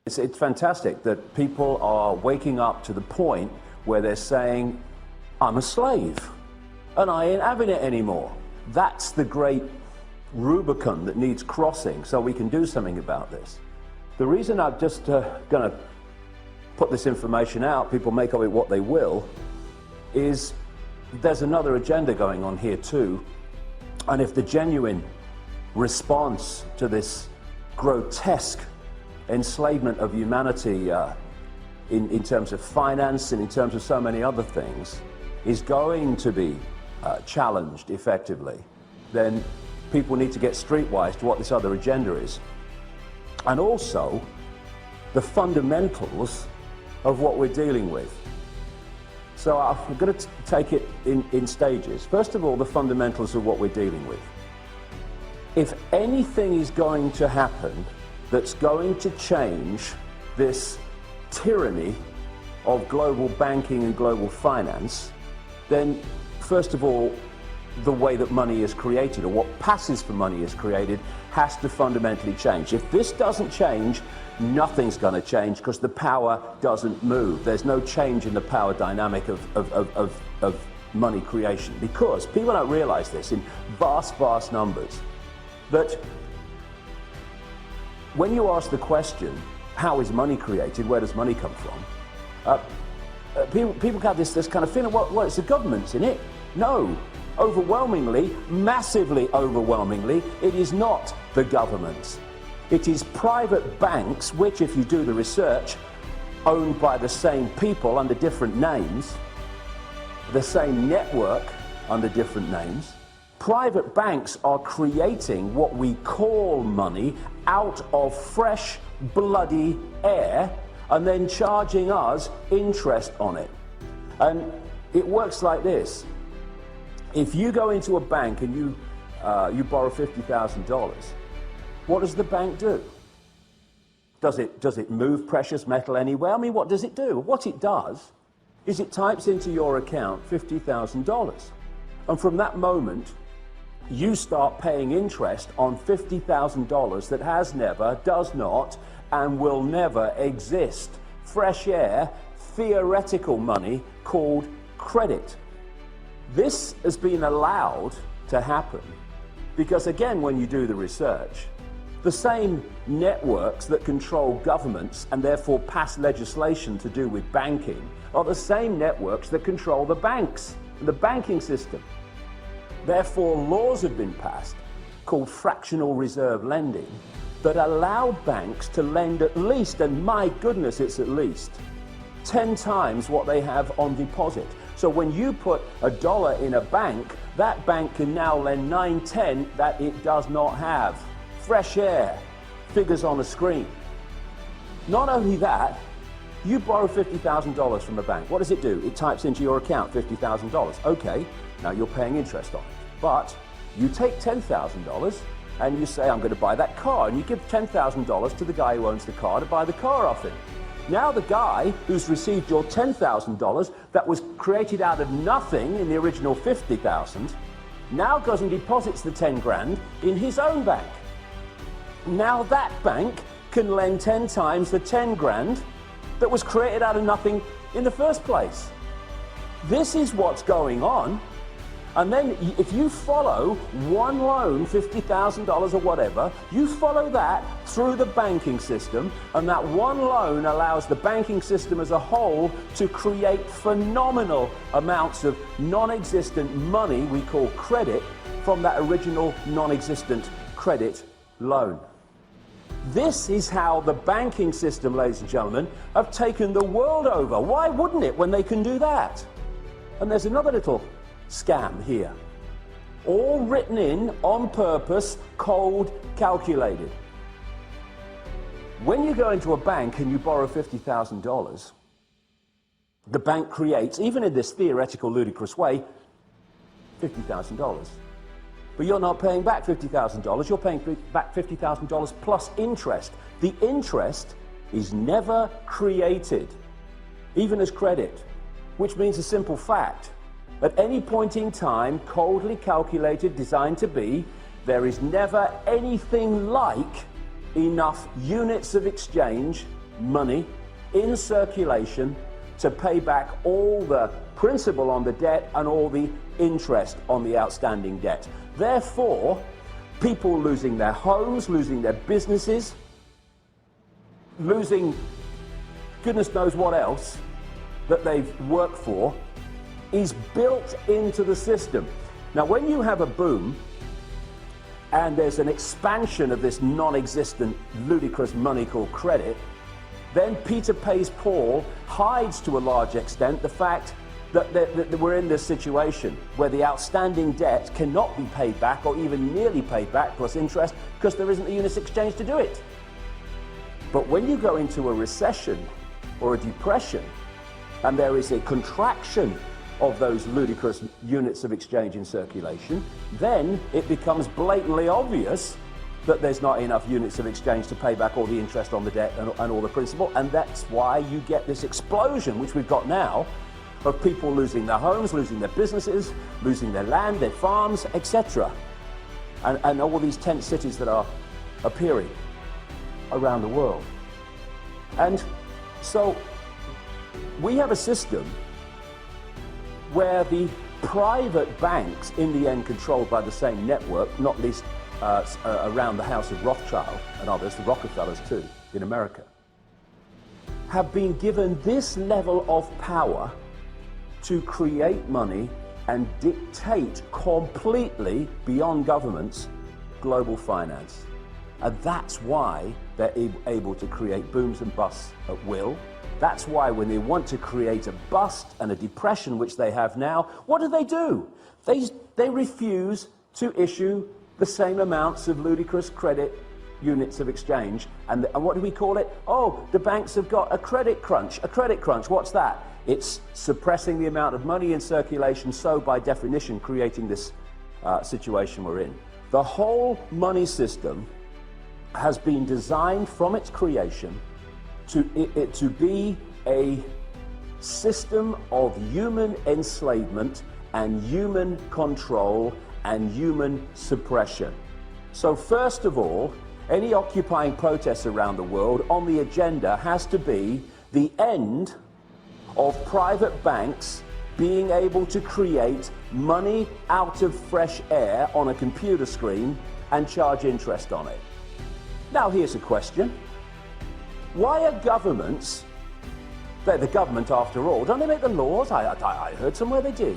It's fantastic that people are waking up to the point where they're saying, I'm a slave and I ain't having it anymore. That's the great Rubicon that needs crossing so we can do something about this. The reason I'm just going to put this information out, people make of it what they will, is there's another agenda going on here too. And if the genuine response to this grotesque enslavement of humanity in terms of finance and in terms of so many other things is going to be challenged effectively, then people need to get streetwise to what this other agenda is. And also the fundamentals of what we're dealing with. So I'm going to take it in stages. First of all, the fundamentals of what we're dealing with. If anything is going to happen that's going to change this tyranny of global banking and global finance, then first of all, the way that money is created, or what passes for money is created, has to fundamentally change. If this doesn't change, nothing's going to change, because the power doesn't move. There's no change in the power dynamic of money creation, because people don't realize this in vast numbers, that when you ask the question, how is money created, where does money come from, people have this kind of feeling, well, it's the government's in it. No, overwhelmingly, massively overwhelmingly, it is not the government. It is private banks, which, if you do the research, owned by the same people under different names, the same network under different names. Private banks are creating what we call money out of fresh, bloody air, and then charging us interest on it. And it works like this. If you go into a bank and you borrow $50,000, what does the bank do? Does it move precious metal anywhere? I mean, what does it do? What it does is it types into your account $50,000. And from that moment, you start paying interest on $50,000 that has never, does not, and will never exist. Fresh air, theoretical money called credit. This has been allowed to happen because, again, when you do the research, the same networks that control governments and therefore pass legislation to do with banking are the same networks that control the banks and the banking system. Therefore, laws have been passed called fractional reserve lending that allow banks to lend at least, and my goodness, it's at least 10 times what they have on deposit. So when you put $1 in a bank, that bank can now lend 9/10 that it does not have. Fresh air, figures on a screen. Not only that, you borrow $50,000 from a bank. What does it do? It types into your account $50,000. Okay, now you're paying interest on it. But you take $10,000 and you say, I'm going to buy that car, and you give $10,000 to the guy who owns the car to buy the car off him. Now the guy who's received your $10,000 that was created out of nothing in the original $50,000 now goes and deposits the 10 grand in his own bank. Now that bank can lend 10 times the 10 grand that was created out of nothing in the first place. This is what's going on. And then if you follow one loan, $50,000 or whatever, you follow that through the banking system, and that one loan allows the banking system as a whole to create phenomenal amounts of non-existent money we call credit from that original non-existent credit loan. This is how the banking system, ladies and gentlemen, have taken the world over. Why wouldn't it when they can do that? And there's another little scam here, all written in on purpose, cold, calculated. When you go into a bank and you borrow $50,000, the bank creates, even in this theoretical, ludicrous way, $50,000. But you're not paying back $50,000, you're paying back $50,000 plus interest. The interest is never created, even as credit, which means a simple fact. At any point in time, coldly calculated, designed to be, there is never anything like enough units of exchange money in circulation to pay back all the principal on the debt and all the interest on the outstanding debt. Therefore, people losing their homes, losing their businesses, losing goodness knows what else that they've worked for is built into the system. Now, when you have a boom and there's an expansion of this non-existent, ludicrous money called credit, then Peter pays Paul hides to a large extent the fact that we're in this situation where the outstanding debt cannot be paid back or even nearly paid back plus interest because there isn't a units exchange to do it. But when you go into a recession or a depression and there is a contraction of those ludicrous units of exchange in circulation, then it becomes blatantly obvious that there's not enough units of exchange to pay back all the interest on the debt and all the principal, and that's why you get this explosion, which we've got now, of people losing their homes, losing their businesses, losing their land, their farms, etc. And all these tent cities that are appearing around the world. And so we have a system where the private banks, in the end controlled by the same network, not least around the house of Rothschild and others, the Rockefellers too, in America, have been given this level of power to create money and dictate completely beyond governments global finance. And that's why they're able to create booms and busts at will. That's why when they want to create a bust and a depression, which they have now, what do? They refuse to issue the same amounts of ludicrous credit units of exchange. And what do we call it? Oh, the banks have got a credit crunch. A credit crunch, what's that? It's suppressing the amount of money in circulation, so by definition creating this situation we're in. The whole money system has been designed from its creation to be a system of human enslavement and human control and human suppression. So first of all, any occupying protests around the world on the agenda has to be the end of private banks being able to create money out of fresh air on a computer screen and charge interest on it. Now here's a question. Why are governments, they're the government after all, don't they make the laws? I heard somewhere they did.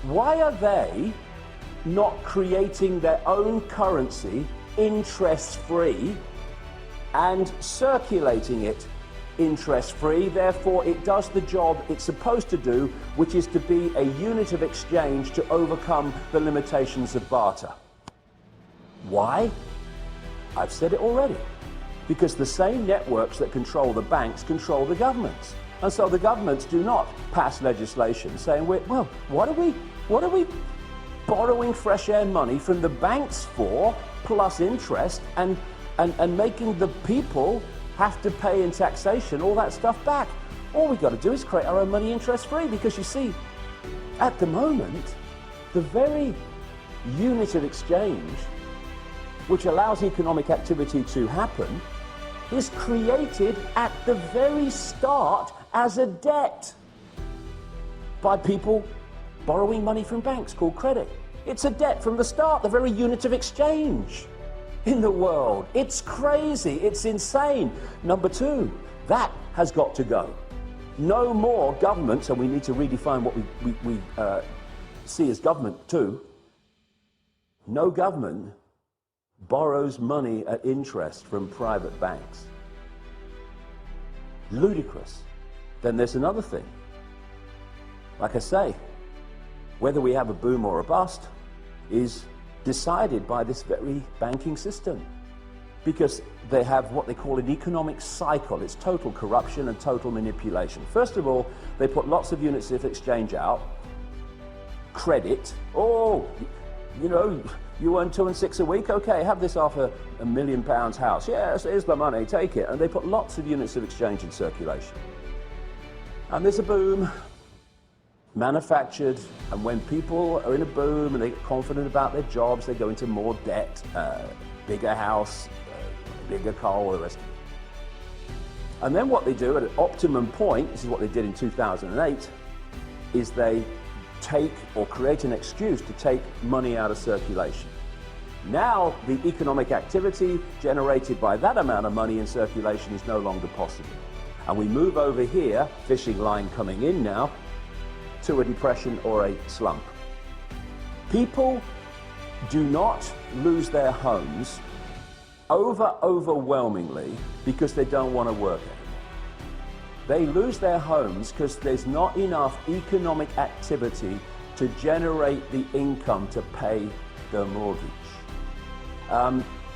Why are they not creating their own currency interest-free and circulating it interest-free? Therefore, it does the job it's supposed to do, which is to be a unit of exchange to overcome the limitations of barter. Why? I've said it already. Because the same networks that control the banks control the governments. And so the governments do not pass legislation saying, well, what are we borrowing fresh air money from the banks for, plus interest, and making the people have to pay in taxation all that stuff back? All we've got to do is create our own money interest-free, because you see, at the moment, the very unit of exchange which allows economic activity to happen is created at the very start as a debt by people borrowing money from banks called credit. It's a debt from the start, the very unit of exchange in the world. It's crazy, it's insane. Number two, that has got to go. No more governments, and we need to redefine what we see as government too. No government borrows money at interest from private banks. Ludicrous. Then there's another thing. Like I say, whether we have a boom or a bust is decided by this very banking system, because they have what they call an economic cycle. It's total corruption and total manipulation. First of all, they put lots of units of exchange out, credit. Oh, you know, you earn 2 and 6 a week? Okay, have this off a £1 million house. Yes, here's the money, take it. And they put lots of units of exchange in circulation. And there's a boom, manufactured, and when people are in a boom and they get confident about their jobs, they go into more debt, bigger house, bigger car, all the rest. And then what they do at an optimum point, this is what they did in 2008, is they take or create an excuse to take money out of circulation. Now the economic activity generated by that amount of money in circulation is no longer possible. And we move over here, fishing line coming in now, to a depression or a slump. People do not lose their homes overwhelmingly because they don't want to work anymore. They lose their homes because there's not enough economic activity to generate the income to pay their mortgage.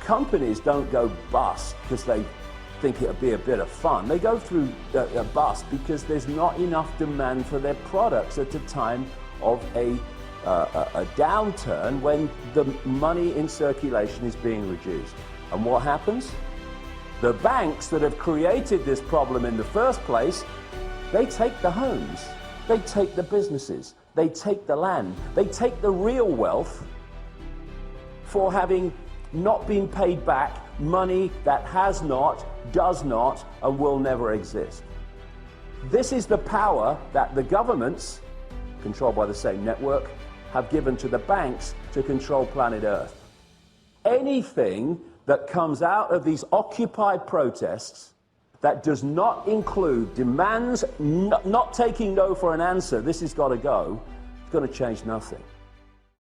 Companies don't go bust because they think it'll be a bit of fun. They go through a bust because there's not enough demand for their products at the time of a downturn when the money in circulation is being reduced. And what happens? The banks that have created this problem in the first place, they take the homes, they take the businesses, they take the land, they take the real wealth for having not been paid back money that has not, does not, and will never exist. This is the power that the governments, controlled by the same network, have given to the banks to control planet Earth. Anything that comes out of these Occupy protests that does not include demands, not taking no for an answer, this has got to go, it's going to change nothing.